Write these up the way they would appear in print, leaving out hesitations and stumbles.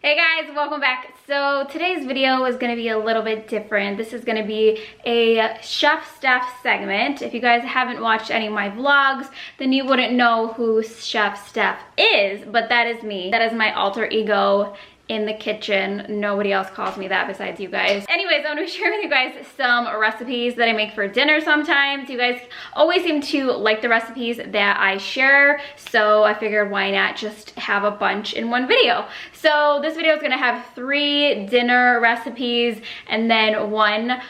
Hey guys, welcome back. So today's video is going to be a little bit different. This is going to be a Chef Steph segment. If you guys haven't watched any of my vlogs, then you wouldn't know who Chef Steph is, but that is me. That is my alter ego in the kitchen. Nobody else calls me that besides you guys. Anyways, I'm gonna be sharing with you guys some recipes that I make for dinner sometimes. You guys always seem to like the recipes that I share, so I figured why not just have a bunch in one video. So this video is gonna have 3 dinner recipes and then 1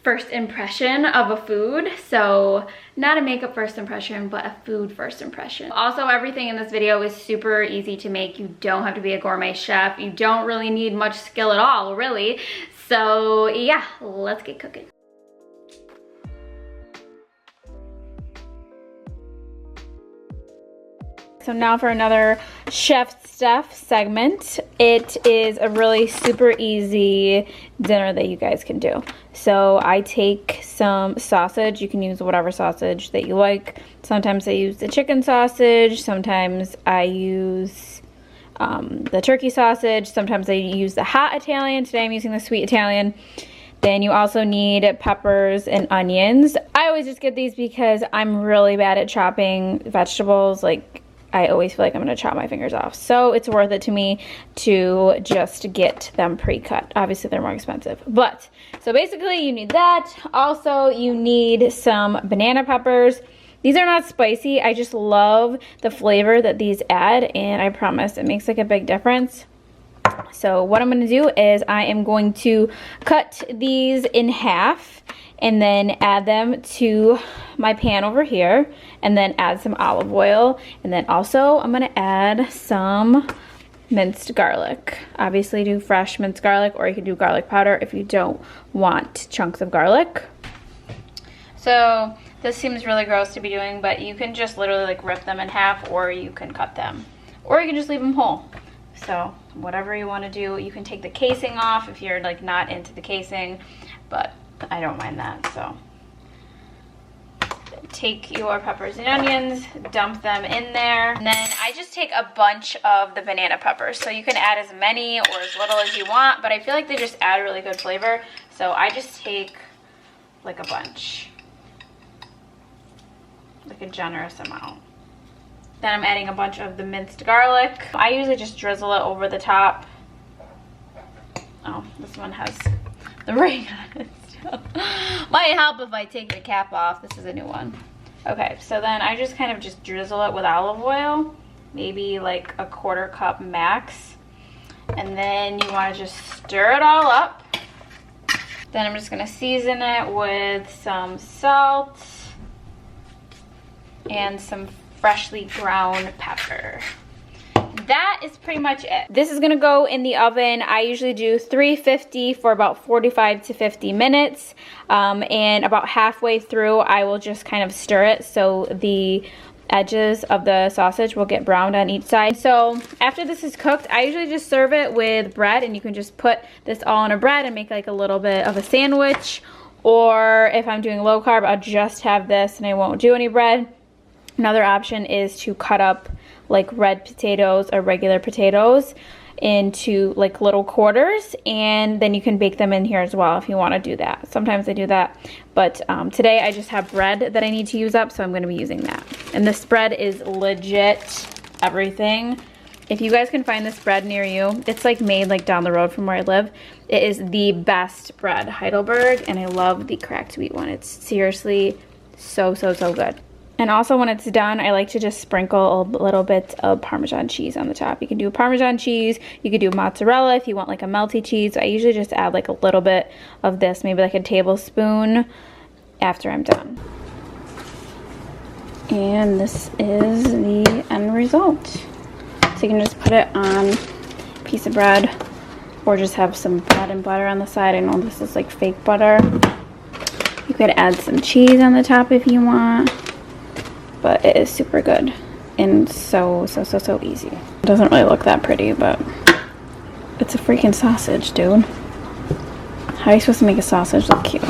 first impression of a food. So not a makeup first impression, but a food first impression. Also, everything in this video is super easy to make. You don't have to be a gourmet chef. You don't really need much skill at all, really. So yeah, let's get cooking. So now for another Chef Steph segment. It is a really super easy dinner that you guys can do. So I take some sausage. You can use whatever sausage that you like. Sometimes I use the chicken sausage. Sometimes I use the turkey sausage. Sometimes I use the hot Italian. Today I'm using the sweet Italian. Then you also need peppers and onions. I always just get these because I'm really bad at chopping vegetables. Like, I always feel like I'm gonna chop my fingers off. So it's worth it to me to just get them pre-cut. Obviously they're more expensive, but so basically you need that. Also you need some banana peppers. These are not spicy. I just love the flavor that these add, and I promise it makes like a big difference. So what I'm gonna do is I am going to cut these in half and then add them to my pan over here, and then add some olive oil, and then also I'm gonna add some minced garlic. Obviously do fresh minced garlic, or you can do garlic powder if you don't want chunks of garlic. So this seems really gross to be doing, but you can just literally like rip them in half, or you can cut them, or you can just leave them whole. So whatever you want to do. You can take the casing off if you're like not into the casing, but I don't mind that. So take your peppers and onions, dump them in there, and then I just take a bunch of the banana peppers. So you can add as many or as little as you want, but I feel like they just add really good flavor. So I just take like a bunch, like a generous amount. Then I'm adding a bunch of the minced garlic. I usually just drizzle it over the top. Oh, this one has the ring on it still. Might help if I take the cap off. This is a new one. Okay, so then I just kind of just drizzle it with olive oil, maybe like a 1/4 cup max. And then you want to just stir it all up. Then I'm just gonna season it with some salt and some freshly ground pepper. That is pretty much it. This is gonna go in the oven. I usually do 350 for about 45 to 50 minutes. And about halfway through, I will just kind of stir it so the edges of the sausage will get browned on each side. So after this is cooked, I usually just serve it with bread, and you can just put this all on a bread and make like a little bit of a sandwich. Or if I'm doing low carb, I'll just have this and I won't do any bread. Another option is to cut up like red potatoes or regular potatoes into like little quarters, and then you can bake them in here as well if you want to do that. Sometimes I do that, but today I just have bread that I need to use up, so I'm going to be using that. And this bread is legit everything. If you guys can find this bread near you, it's like made like down the road from where I live. It is the best bread, Heidelberg, and I love the cracked wheat one. It's seriously so good. And also when it's done, I like to just sprinkle a little bit of Parmesan cheese on the top. You can do Parmesan cheese, you could do mozzarella if you want like a melty cheese. I usually just add like a little bit of this, maybe like a tablespoon after I'm done. And this is the end result. So you can just put it on a piece of bread, or just have some bread and butter on the side. I know this is like fake butter. You could add some cheese on the top if you want. But it is super good and so easy. It doesn't really look that pretty, but it's a freaking sausage, dude. How are you supposed to make a sausage look cute?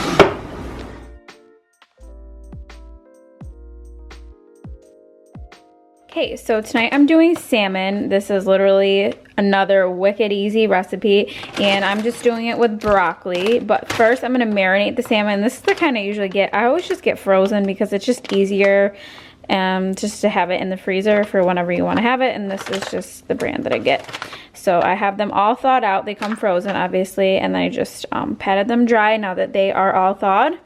Okay, so tonight I'm doing salmon. This is literally another wicked easy recipe, and I'm just doing it with broccoli. But first I'm gonna marinate the salmon. This is the kind I usually get. I always just get frozen because it's just easier just to have it in the freezer for whenever you want to have it, and this is just the brand that I get. So I have them all thawed out. They come frozen, obviously, and I just patted them dry now that they are all thawed.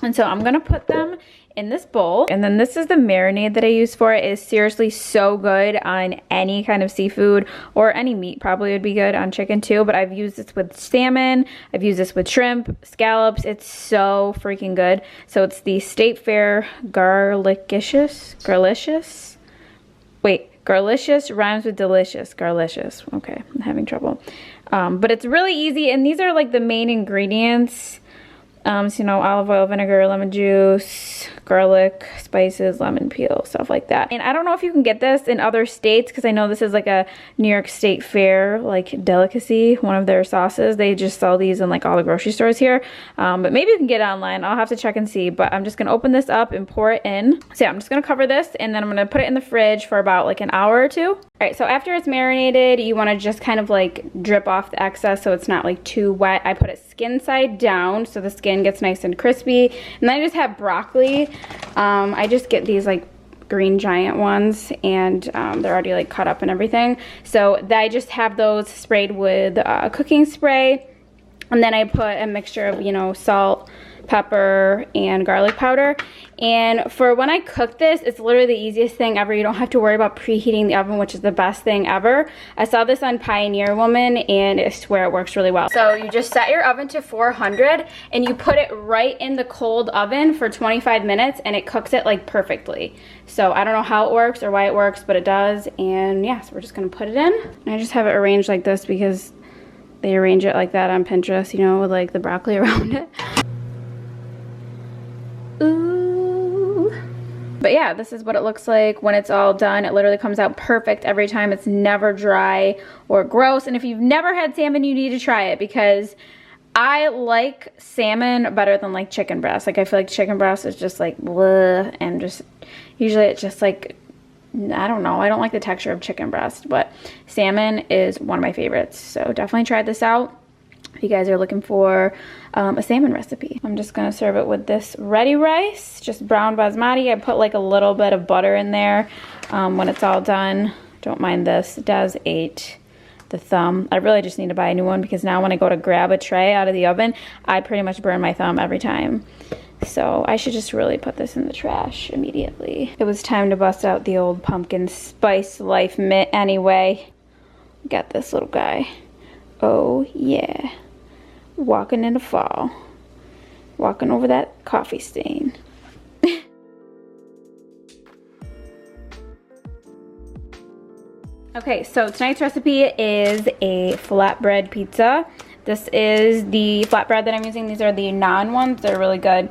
And so I'm gonna put them in this bowl, and then this is the marinade that I use for it. It is seriously so good on any kind of seafood, or any meat probably would be good on chicken too, but I've used this with salmon, I've used this with shrimp, scallops. It's so freaking good. So it's the State Fair Garlicious rhymes with delicious. Garlicious. Okay, I'm having trouble. But it's really easy, and these are like the main ingredients. So, you know, olive oil, vinegar, lemon juice, garlic, spices, lemon peel, stuff like that. And I don't know if you can get this in other states, because I know this is like a New York State Fair like delicacy, one of their sauces. They just sell these in like all the grocery stores here. But maybe you can get it online. I'll have to check and see. But I'm just gonna open this up and pour it in. So yeah, I'm just gonna cover this, and then I'm gonna put it in the fridge for about like an hour or two. All right, so after it's marinated, you wanna just kind of like drip off the excess so it's not like too wet. I put it skin side down so the skin gets nice and crispy. And then I just have broccoli. I just get these like green giant ones, and they're already like cut up and everything. So I just have those sprayed with cooking spray, and then I put a mixture of, you know, salt, pepper, and garlic powder. And for when I cook this, it's literally the easiest thing ever. You don't have to worry about preheating the oven, which is the best thing ever. I saw this on Pioneer Woman, and I swear it works really well. So you just set your oven to 400, and you put it right in the cold oven for 25 minutes, and it cooks it like perfectly. So I don't know how it works or why it works, but it does. And yeah, so we're just gonna put it in. And I just have it arranged like this because they arrange it like that on Pinterest, you know, with like the broccoli around it. Ooh. But yeah, this is what it looks like when it's all done. It literally comes out perfect every time. It's never dry or gross. And if you've never had salmon, you need to try it, because I like salmon better than like chicken breast. Like I feel like chicken breast is just like bleh, and just usually it's just like, I don't know, I don't like the texture of chicken breast, but salmon is one of my favorites. So definitely try this out if you guys are looking for a salmon recipe. I'm just gonna serve it with this ready rice, just brown basmati. I put like a little bit of butter in there when it's all done. Don't mind this. Des ate the thumb. I really just need to buy a new one, because now when I go to grab a tray out of the oven, I pretty much burn my thumb every time. So I should just really put this in the trash immediately. It was time to bust out the old pumpkin spice life mitt anyway. Got this little guy. Oh yeah, walking in the fall, walking over that coffee stain. Okay, so tonight's recipe is a flatbread pizza. This is the flatbread that I'm using. These are the naan ones. They're really good.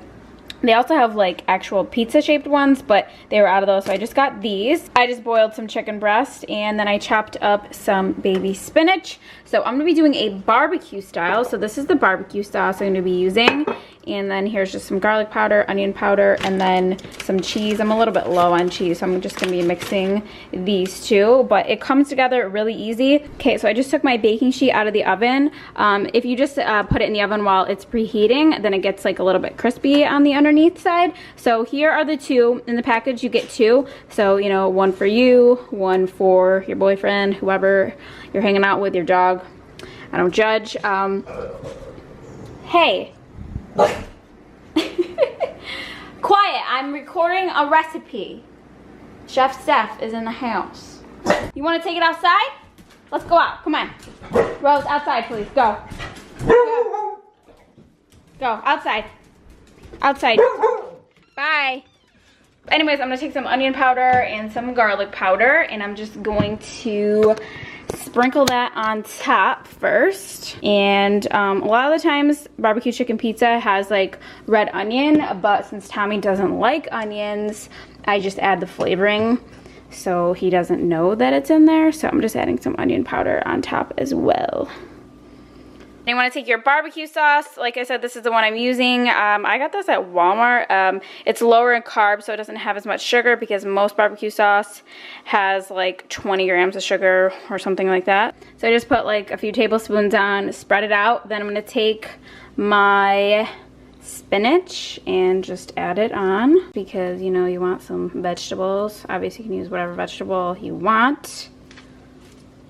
They also have like actual pizza shaped ones, but they were out of those, so I just got these. I just boiled some chicken breast, and then I chopped up some baby spinach. So I'm gonna be doing a barbecue style. So this is the barbecue sauce I'm gonna be using. And then here's just some garlic powder, onion powder, and then some cheese. I'm a little bit low on cheese, so I'm just gonna be mixing these two, but it comes together really easy. Okay, so I just took my baking sheet out of the oven. If you just put it in the oven while it's preheating, then it gets like a little bit crispy on the underneath side. So here are the two. In the package you get two. So, you know, one for you, one for your boyfriend, whoever you're hanging out with, your dog. I don't judge. Hey. Quiet, I'm recording a recipe. Chef Steph is in the house. You want to take it outside? Let's go out, come on. Rose, outside please, go. Go, go outside. Outside. Bye. Anyways, I'm gonna take some onion powder and some garlic powder, and I'm just going to sprinkle that on top first. And a lot of the times barbecue chicken pizza has like red onion, but since Tommy doesn't like onions, I just add the flavoring so he doesn't know that it's in there. So I'm just adding some onion powder on top as well. You want to take your barbecue sauce. Like I said, this is the one I'm using. I got this at Walmart. It's lower in carbs, so it doesn't have as much sugar because most barbecue sauce has like 20 grams of sugar or something like that. So I just put like a few tablespoons on, spread it out. Then I'm going to take my spinach and just add it on because, you know, you want some vegetables. Obviously, you can use whatever vegetable you want,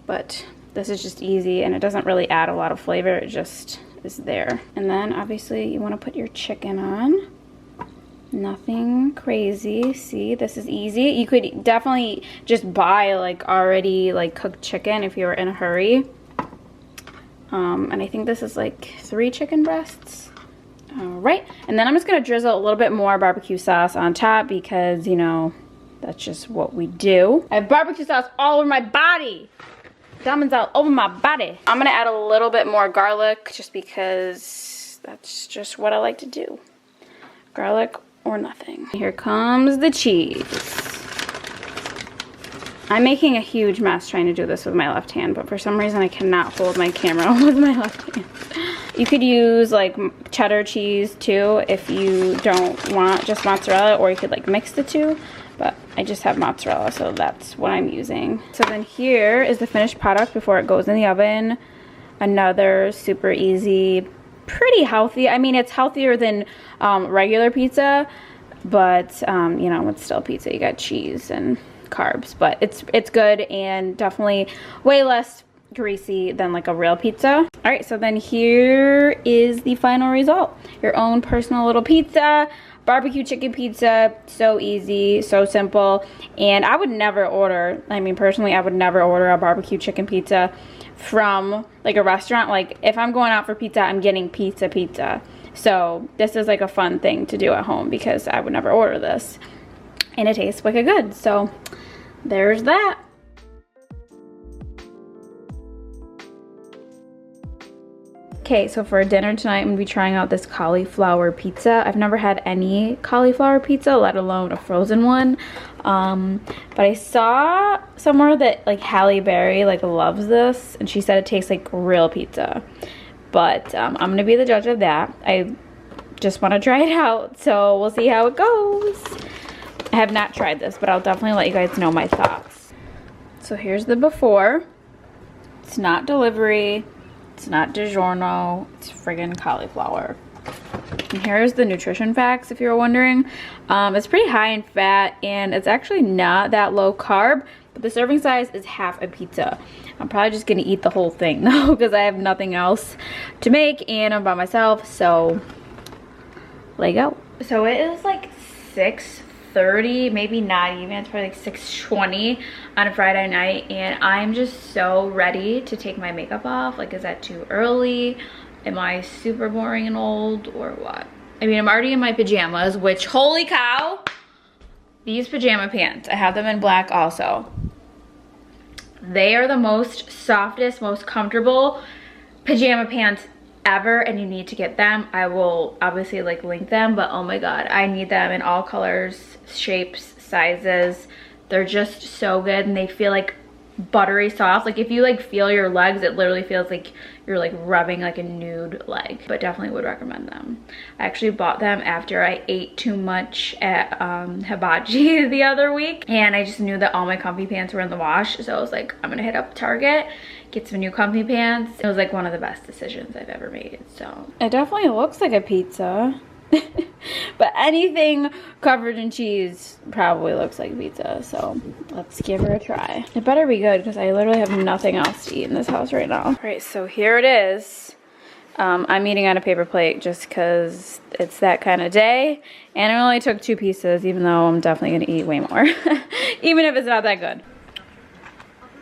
but this is just easy and it doesn't really add a lot of flavor. It just is there. And then obviously you want to put your chicken on. Nothing crazy. See, this is easy. You could definitely just buy like already like cooked chicken if you were in a hurry. And I think this is like 3 chicken breasts. All right, and then I'm just gonna drizzle a little bit more barbecue sauce on top because, you know, that's just what we do. I have barbecue sauce all over my body. Diamonds all over my body. I'm gonna add a little bit more garlic just because that's just what I like to do. Garlic or nothing. Here comes the cheese. I'm making a huge mess trying to do this with my left hand, but for some reason I cannot hold my camera with my left hand. You could use like cheddar cheese too if you don't want just mozzarella, or you could like mix the two. But I just have mozzarella, so that's what I'm using. So then here is the finished product before it goes in the oven. Another super easy, pretty healthy. I mean, it's healthier than regular pizza, but you know, it's still pizza. You got cheese and carbs, but it's good and definitely way less greasy than like a real pizza. All right, so then here is the final result. Your own personal little pizza. Barbecue chicken pizza, so easy, so simple. And I would never order, I mean personally, I would never order a barbecue chicken pizza from like a restaurant. Like if I'm going out for pizza, I'm getting pizza. So this is like a fun thing to do at home because I would never order this. And it tastes wicked good. So there's that. Okay, so for dinner tonight, I'm gonna be trying out this cauliflower pizza. I've never had any cauliflower pizza, let alone a frozen one. But I saw somewhere that like Halle Berry like loves this, and she said it tastes like real pizza. But I'm gonna be the judge of that. I just wanna try it out, so we'll see how it goes. I have not tried this, but I'll definitely let you guys know my thoughts. So here's the before. It's not delivery. It's not DiGiorno, it's friggin' cauliflower. And here's the nutrition facts if you're wondering. It's pretty high in fat and it's actually not that low carb, but the serving size is half a pizza. I'm probably just gonna eat the whole thing though because I have nothing else to make and I'm by myself, so let go. So it is like 6:30, maybe not even, it's probably like 6:20 on a Friday night, and I'm just so ready to take my makeup off. Like, is that too early? Am I super boring and old or what? I mean, I'm already in my pajamas, which, holy cow, these pajama pants, I have them in black also. They are the most softest, most comfortable pajama pants ever, and you need to get them. I will obviously like link them, but oh my god, I need them in all colors, shapes, sizes. They're just so good and they feel like buttery soft. Like if you like feel your legs, it literally feels like you're like rubbing like a nude leg, but definitely would recommend them. I actually bought them after I ate too much at Hibachi the other week, and I just knew that all my comfy pants were in the wash, so I was like, I'm gonna hit up Target, get some new comfy pants. It was like one of the best decisions I've ever made. So it definitely looks like a pizza. But anything covered in cheese probably looks like pizza, so let's give her a try. It better be good because I literally have nothing else to eat in this house right now. All right, so here it is. I'm eating on a paper plate just because it's that kind of day, and I only took 2 pieces, even though I'm definitely gonna eat way more, even if it's not that good.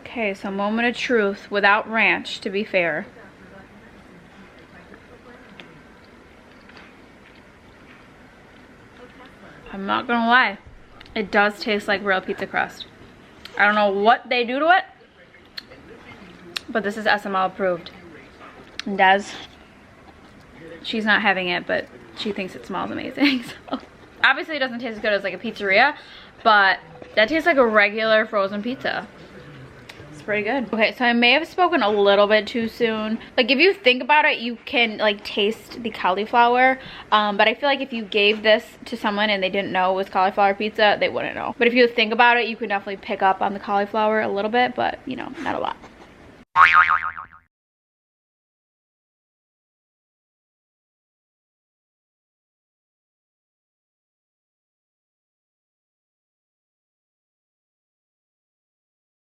Okay, so moment of truth without ranch, to be fair. I'm not gonna lie, it does taste like real pizza crust. I don't know what they do to it, but this is SML approved. And Des, she's not having it, but she thinks it smells amazing. So. Obviously it doesn't taste as good as like a pizzeria, but that tastes like a regular frozen pizza. pretty good. Okay, so I may have spoken a little bit too soon. Like, if you think about it, you can like taste the cauliflower, but I feel like if you gave this to someone and they didn't know it was cauliflower pizza, they wouldn't know. But if you think about it, you can definitely pick up on the cauliflower a little bit, but you know, not a lot.